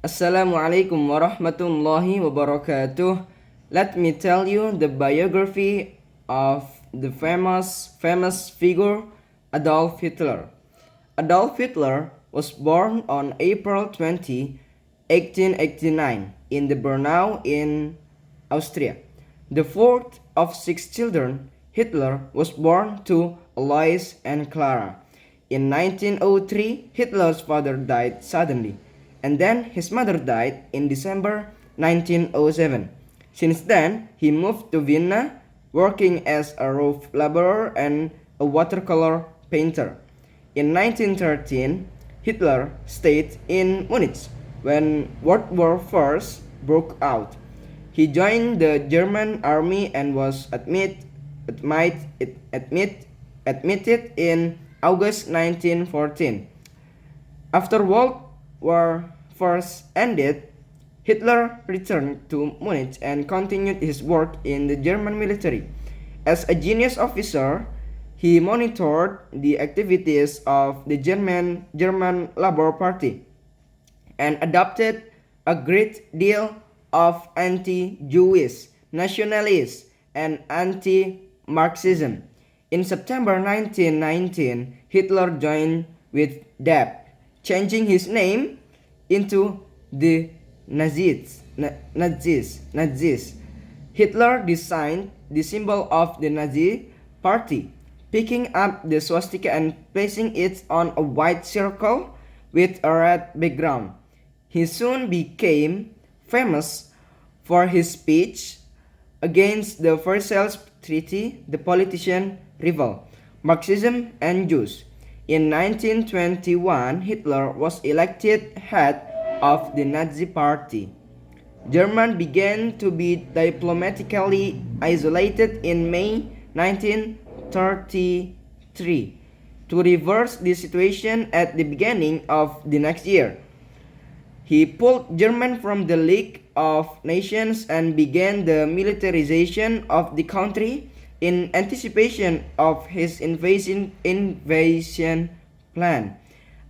Assalamualaikum warahmatullahi wabarakatuh. Let me tell you the biography of the famous figure Adolf Hitler. Adolf Hitler was born on April 20, 1889 in the Bernau in Austria. The fourth of six children, Hitler was born to Alois and Clara. In 1903, Hitler's father died suddenly, and then his mother died in December 1907. Since then, he moved to Vienna, working as a roof laborer and a watercolor painter. In 1913, Hitler stayed in Munich when World War I broke out. He joined the German army and was admitted in August 1914. After World War I ended, Hitler returned to Munich and continued his work in the German military. As a genius officer, he monitored the activities of the German Labour Party and adopted a great deal of anti-Jewish, nationalist, and anti-Marxism. In September 1919, Hitler joined with Deb, changing his name into the Nazis. Hitler designed the symbol of the Nazi party, picking up the swastika and placing it on a white circle with a red background. He soon became famous for his speech against the Versailles Treaty, the politician rival, Marxism and Jews. In 1921, Hitler was elected head of the Nazi Party. Germany began to be diplomatically isolated in May 1933. To reverse the situation at the beginning of the next year, he pulled Germany from the League of Nations and began the militarization of the country in anticipation of his invasion plan.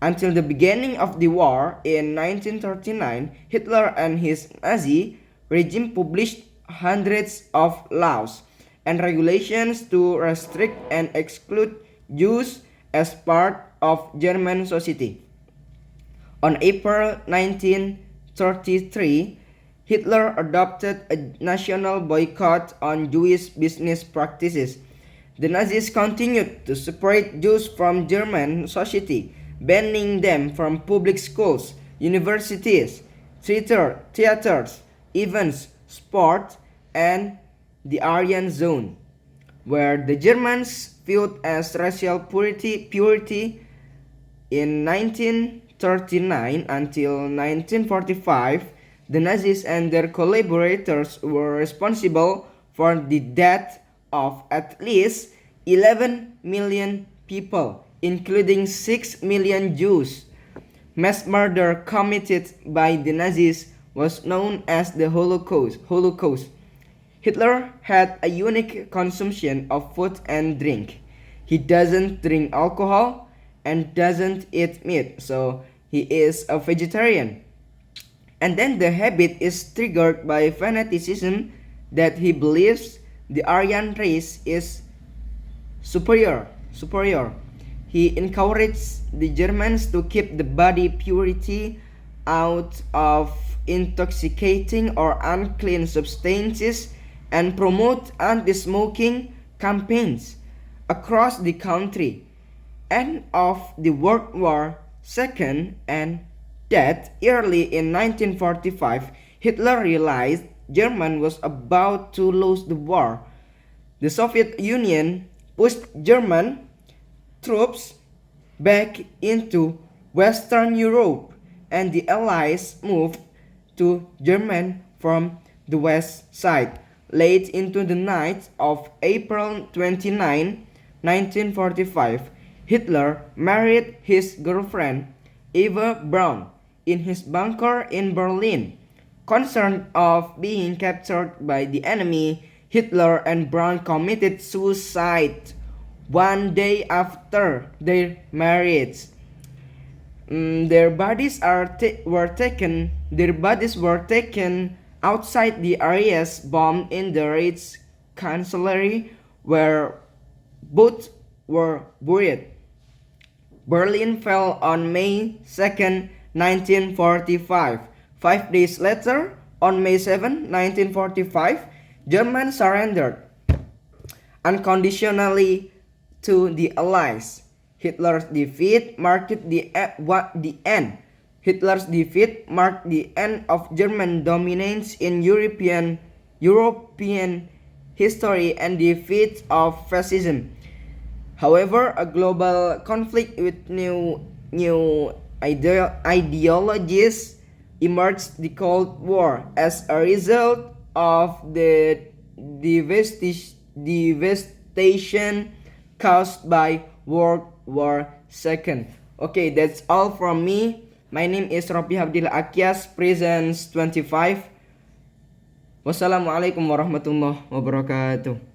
Until the beginning of the war in 1939, Hitler and his Nazi regime published hundreds of laws and regulations to restrict and exclude Jews as part of German society. On April 1933, Hitler adopted a national boycott on Jewish business practices. The Nazis continued to separate Jews from German society, banning them from public schools, universities, theaters, events, sport, and the Aryan Zone, where the Germans viewed as racial purity. In 1939 until 1945, the Nazis and their collaborators were responsible for the death of at least 11 million people, including 6 million Jews. Mass murder committed by the Nazis was known as the Holocaust. Hitler had a unique consumption of food and drink. He doesn't drink alcohol and doesn't eat meat, so he is a vegetarian. And then the habit is triggered by fanaticism that he believes the Aryan race is superior. He encouraged the Germans to keep the body purity out of intoxicating or unclean substances and promote anti-smoking campaigns across the country. End of the World War II and that early in 1945, Hitler realized Germany was about to lose the war. The Soviet Union pushed German troops back into Western Europe, and the Allies moved to Germany from the west side. Late into the night of April 29, 1945, Hitler married his girlfriend, Eva Braun, in his bunker in Berlin. Concerned of being captured by the enemy, Hitler and Braun committed suicide one day after their marriage. Their bodies were taken outside the areas bombed in the Reich's chancellery, where both were buried. Berlin fell on May 2, 1945. 5 days later, on May 7, 1945, Germany surrendered unconditionally to the Allies. Hitler's defeat marked the end. Hitler's defeat marked the end of German dominance in European history and the defeat of fascism. However, a global conflict with new ideologies emerged, the Cold War, as a result of the devastation caused by World War II. Okay, that's all from me. My name is Ropi Abdillah Akyas, Presence 25. Wassalamualaikum warahmatullahi wabarakatuh.